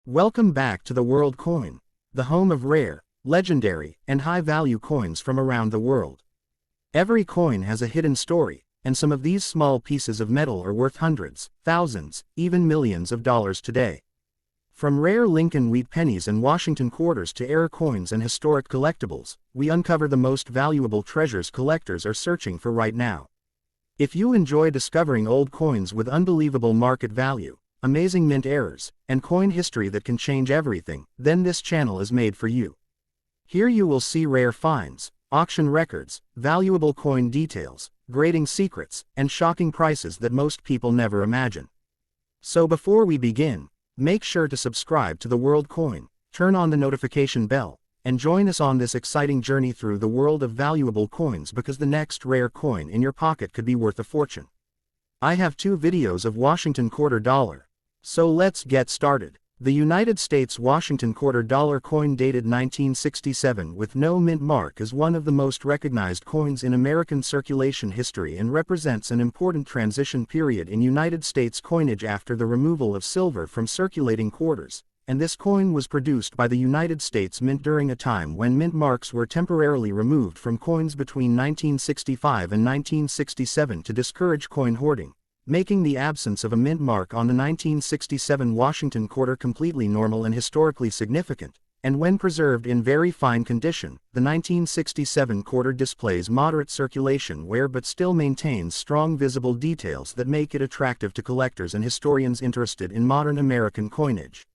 Welcome back to the World Coin, the home of rare, legendary, and high-value coins from around the world. Every coin has a hidden story, and some of these small pieces of metal are worth hundreds, thousands, even millions of dollars today. From rare Lincoln wheat pennies and Washington quarters to era coins and historic collectibles, we uncover the most valuable treasures collectors are searching for right now. If you enjoy discovering old coins with unbelievable market value, amazing mint errors, and coin history that can change everything, then this channel is made for you. Here you will see rare finds, auction records, valuable coin details, grading secrets, and shocking prices that most people never imagine. So before we begin, make sure to subscribe to the World Coin, turn on the notification bell, and join us on this exciting journey through the world of valuable coins, because the next rare coin in your pocket could be worth a fortune. I have 2 videos of Washington quarter dollar. So let's get started. The United States Washington quarter dollar coin dated 1967 with no mint mark is one of the most recognized coins in American circulation history and represents an important transition period in United States coinage after the removal of silver from circulating quarters, and this coin was produced by the United States Mint during a time when mint marks were temporarily removed from coins between 1965 and 1967 to discourage coin hoarding, making the absence of a mint mark on the 1967 Washington quarter completely normal and historically significant, and when preserved in very fine condition, the 1967 quarter displays moderate circulation wear but still maintains strong visible details that make it attractive to collectors and historians interested in modern American coinage.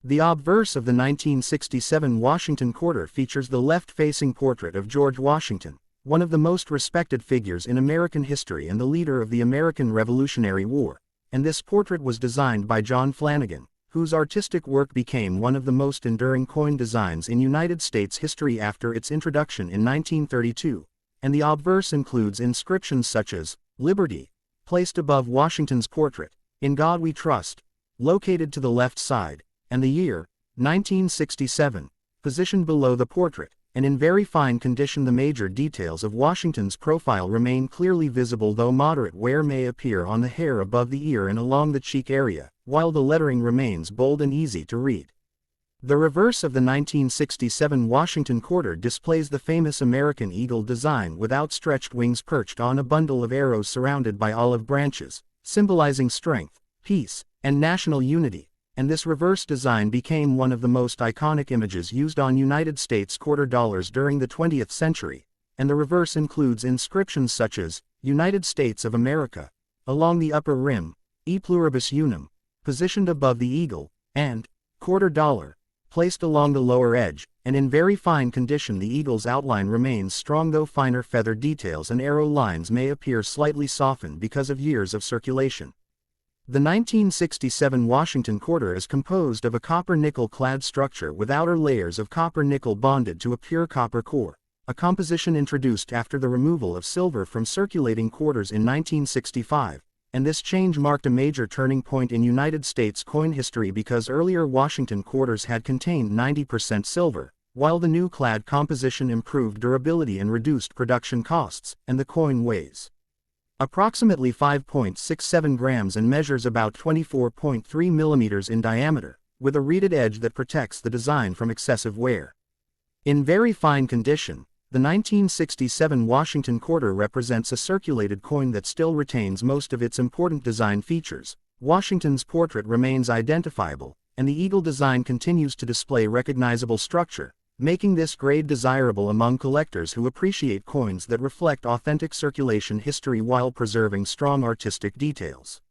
The obverse of the 1967 Washington quarter features the left-facing portrait of George Washington, one of the most respected figures in American history and the leader of the American Revolutionary War, and this portrait was designed by John Flanagan, whose artistic work became one of the most enduring coin designs in United States history after its introduction in 1932, and the obverse includes inscriptions such as, "Liberty," placed above Washington's portrait, "In God We Trust," located to the left side, and the year, 1967, positioned below the portrait. And in very fine condition. The major details of Washington's profile remain clearly visible, though moderate wear may appear on the hair above the ear and along the cheek area, while the lettering remains bold and easy to read. The reverse of the 1967 Washington quarter displays the famous American eagle design with outstretched wings perched on a bundle of arrows surrounded by olive branches, symbolizing strength, peace, and national unity. And this reverse design became one of the most iconic images used on United States quarter dollars during the 20th century, and the reverse includes inscriptions such as, "United States of America," along the upper rim, "E pluribus unum," positioned above the eagle, and "quarter dollar," placed along the lower edge, and in very fine condition. The eagle's outline remains strong, though finer feather details and arrow lines may appear slightly softened because of years of circulation. The 1967 Washington quarter is composed of a copper-nickel clad structure with outer layers of copper-nickel bonded to a pure copper core, a composition introduced after the removal of silver from circulating quarters in 1965, and this change marked a major turning point in United States coin history because earlier Washington quarters had contained 90% silver, while the new clad composition improved durability and reduced production costs, and the coin weighs approximately 5.67 grams and measures about 24.3 millimeters in diameter, with a reeded edge that protects the design from excessive wear. In very fine condition, the 1967 Washington quarter represents a circulated coin that still retains most of its important design features. Washington's portrait remains identifiable, and the eagle design continues to display recognizable structure, making this grade desirable among collectors who appreciate coins that reflect authentic circulation history while preserving strong artistic details.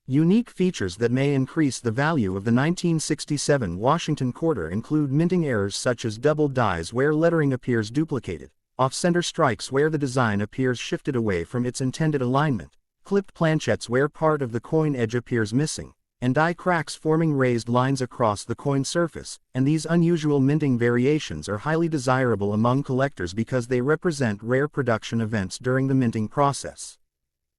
Unique features that may increase the value of the 1967 Washington quarter include minting errors such as double dies where lettering appears duplicated, off-center strikes where the design appears shifted away from its intended alignment, clipped planchettes where part of the coin edge appears missing, and die cracks forming raised lines across the coin surface, and these unusual minting variations are highly desirable among collectors because they represent rare production events during the minting process.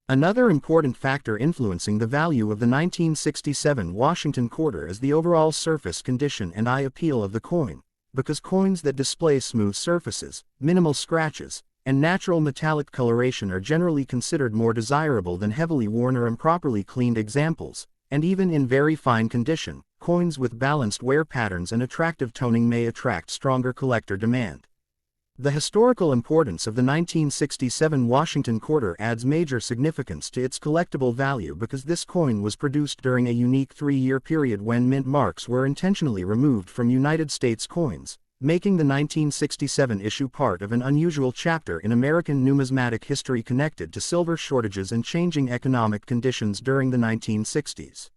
Another important factor influencing the value of the 1967 Washington quarter is the overall surface condition and eye appeal of the coin, because coins that display smooth surfaces, minimal scratches, and natural metallic coloration are generally considered more desirable than heavily worn or improperly cleaned examples, and even in very fine condition, coins with balanced wear patterns and attractive toning may attract stronger collector demand. The historical importance of the 1967 Washington quarter adds major significance to its collectible value because this coin was produced during a unique 3-year period when mint marks were intentionally removed from United States coins, making the 1967 issue part of an unusual chapter in American numismatic history connected to silver shortages and changing economic conditions during the 1960s.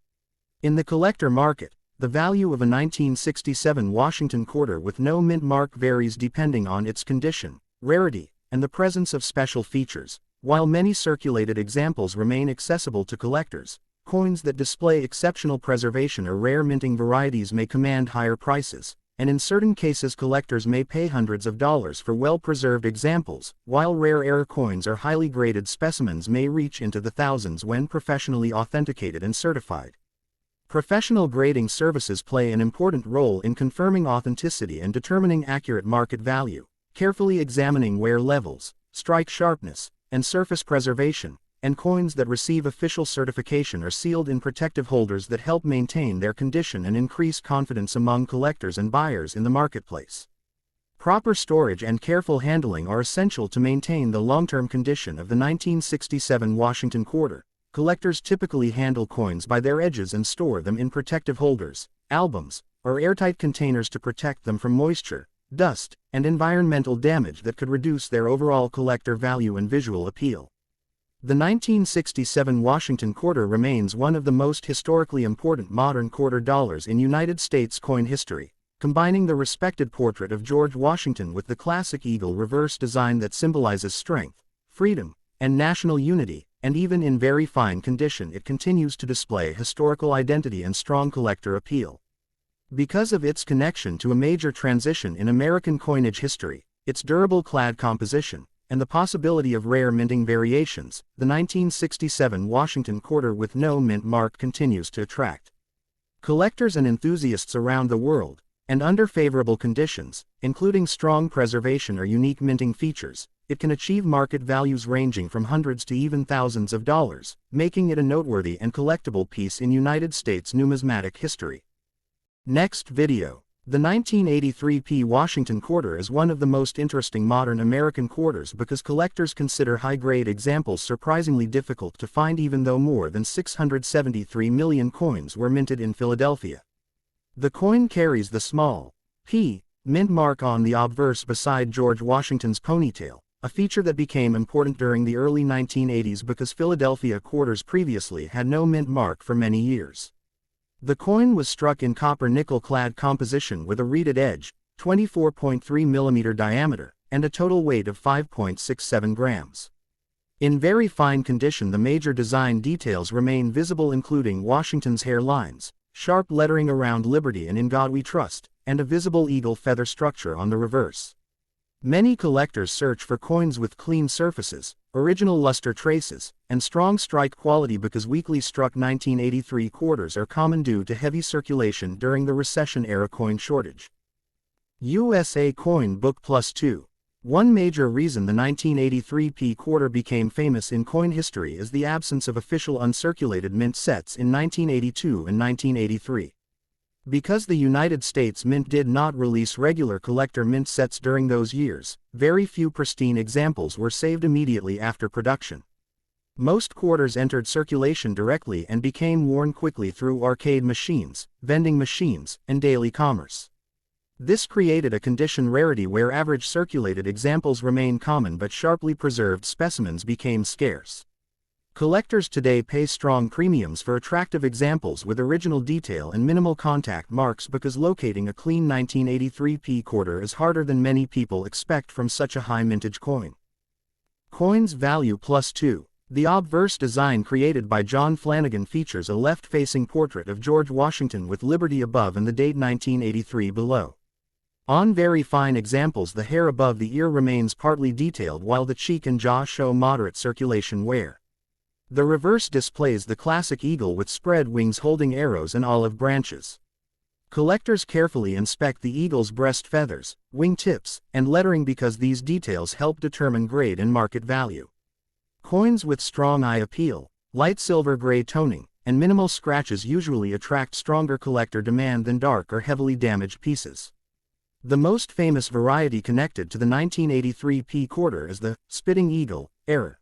In the collector market, the value of a 1967 Washington quarter with no mint mark varies depending on its condition, rarity, and the presence of special features. While many circulated examples remain accessible to collectors, coins that display exceptional preservation or rare minting varieties may command higher prices, and in certain cases collectors may pay hundreds of dollars for well-preserved examples, while rare coins or highly graded specimens may reach into the thousands when professionally authenticated and certified. Professional grading services play an important role in confirming authenticity and determining accurate market value, carefully examining wear levels, strike sharpness, and surface preservation, and coins that receive official certification are sealed in protective holders that help maintain their condition and increase confidence among collectors and buyers in the marketplace. Proper storage and careful handling are essential to maintain the long-term condition of the 1967 Washington quarter. Collectors typically handle coins by their edges and store them in protective holders, albums, or airtight containers to protect them from moisture, dust, and environmental damage that could reduce their overall collector value and visual appeal. The 1967 Washington quarter remains one of the most historically important modern quarter dollars in United States coin history, combining the respected portrait of George Washington with the classic eagle reverse design that symbolizes strength, freedom, and national unity, and even in very fine condition it continues to display historical identity and strong collector appeal. Because of its connection to a major transition in American coinage history, its durable clad composition, and the possibility of rare minting variations, the 1967 Washington quarter with no mint mark continues to attract collectors and enthusiasts around the world, and under favorable conditions, including strong preservation or unique minting features, it can achieve market values ranging from hundreds to even thousands of dollars, making it a noteworthy and collectible piece in United States numismatic history. Next video. The 1983 P. Washington quarter is one of the most interesting modern American quarters because collectors consider high-grade examples surprisingly difficult to find even though more than 673 million coins were minted in Philadelphia. The coin carries the small P mint mark on the obverse beside George Washington's ponytail, a feature that became important during the early 1980s because Philadelphia quarters previously had no mint mark for many years. The coin was struck in copper nickel-clad composition with a reeded edge, 24.3 mm diameter, and a total weight of 5.67 grams. In very fine condition the major design details remain visible including Washington's hair lines, sharp lettering around Liberty and In God We Trust, and a visible eagle feather structure on the reverse. Many collectors search for coins with clean surfaces, original luster traces, and strong strike quality because weakly struck 1983 quarters are common due to heavy circulation during the recession-era coin shortage. USA Coin Book Plus 2. One major reason the 1983 P quarter became famous in coin history is the absence of official uncirculated mint sets in 1982 and 1983. Because the United States Mint did not release regular collector mint sets during those years, very few pristine examples were saved immediately after production. Most quarters entered circulation directly and became worn quickly through arcade machines, vending machines, and daily commerce. This created a condition rarity where average circulated examples remain common but sharply preserved specimens became scarce. Collectors today pay strong premiums for attractive examples with original detail and minimal contact marks because locating a clean 1983 P quarter is harder than many people expect from such a high mintage coin. Coins Value Plus 2. The obverse design created by John Flanagan features a left-facing portrait of George Washington with Liberty above and the date 1983 below. On very fine examples the hair above the ear remains partly detailed while the cheek and jaw show moderate circulation wear. The reverse displays the classic eagle with spread wings holding arrows and olive branches. Collectors carefully inspect the eagle's breast feathers, wing tips, and lettering because these details help determine grade and market value. Coins with strong eye appeal, light silver gray toning, and minimal scratches usually attract stronger collector demand than dark or heavily damaged pieces. The most famous variety connected to the 1983 P quarter is the Spitting Eagle era.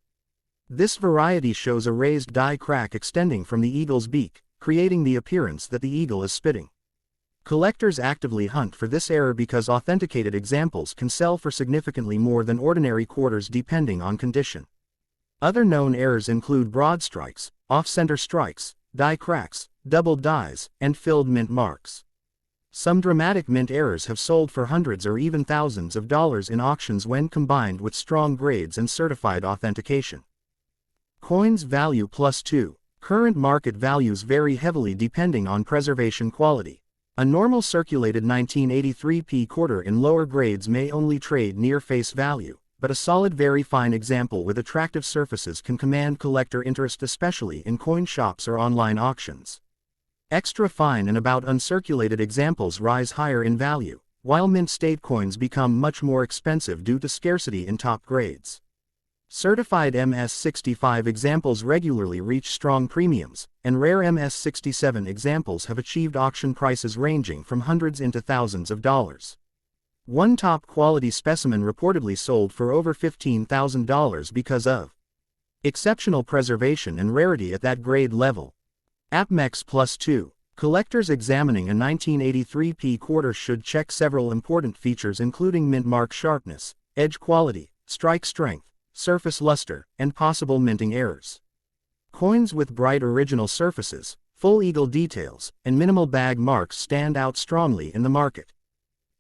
This variety shows a raised die crack extending from the eagle's beak, creating the appearance that the eagle is spitting. Collectors actively hunt for this error because authenticated examples can sell for significantly more than ordinary quarters depending on condition. Other known errors include broad strikes, off-center strikes, die cracks, doubled dies, and filled mint marks. Some dramatic mint errors have sold for hundreds or even thousands of dollars in auctions when combined with strong grades and certified authentication. Coins value +2. Current market values vary heavily depending on preservation quality. A normal circulated 1983 P quarter in lower grades may only trade near face value, but a solid very fine example with attractive surfaces can command collector interest, especially in coin shops or online auctions. Extra fine and about uncirculated examples rise higher in value, while mint state coins become much more expensive due to scarcity in top grades. Certified MS-65 examples regularly reach strong premiums, and rare MS-67 examples have achieved auction prices ranging from hundreds into thousands of dollars. One top-quality specimen reportedly sold for over $15,000 because of exceptional preservation and rarity at that grade level. APMEX +2. Collectors examining a 1983 P quarter should check several important features including mint mark sharpness, edge quality, strike strength, surface luster, and possible minting errors. Coins with bright original surfaces, full eagle details, and minimal bag marks stand out strongly in the market.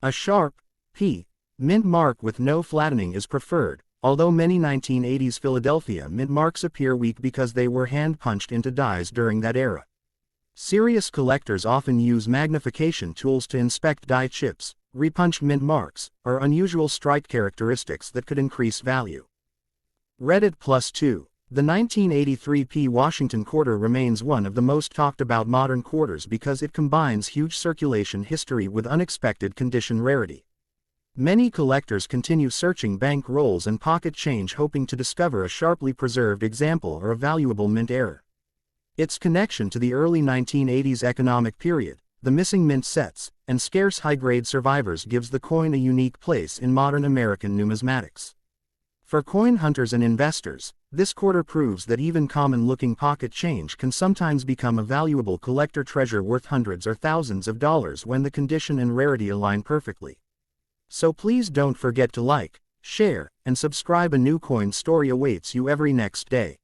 A sharp P mint mark with no flattening is preferred, although many 1980s Philadelphia mint marks appear weak because they were hand-punched into dies during that era. Serious collectors often use magnification tools to inspect die chips, repunch mint marks, or unusual strike characteristics that could increase value. Reddit +2. The 1983 P Washington quarter remains one of the most talked about modern quarters because it combines huge circulation history with unexpected condition rarity. Many collectors continue searching bank rolls and pocket change hoping to discover a sharply preserved example or a valuable mint error. Its connection to the early 1980s economic period, the missing mint sets, and scarce high-grade survivors gives the coin a unique place in modern American numismatics. For coin hunters and investors, this quarter proves that even common-looking pocket change can sometimes become a valuable collector treasure worth hundreds or thousands of dollars when the condition and rarity align perfectly. So please don't forget to like, share, and subscribe. A new coin story awaits you every next day.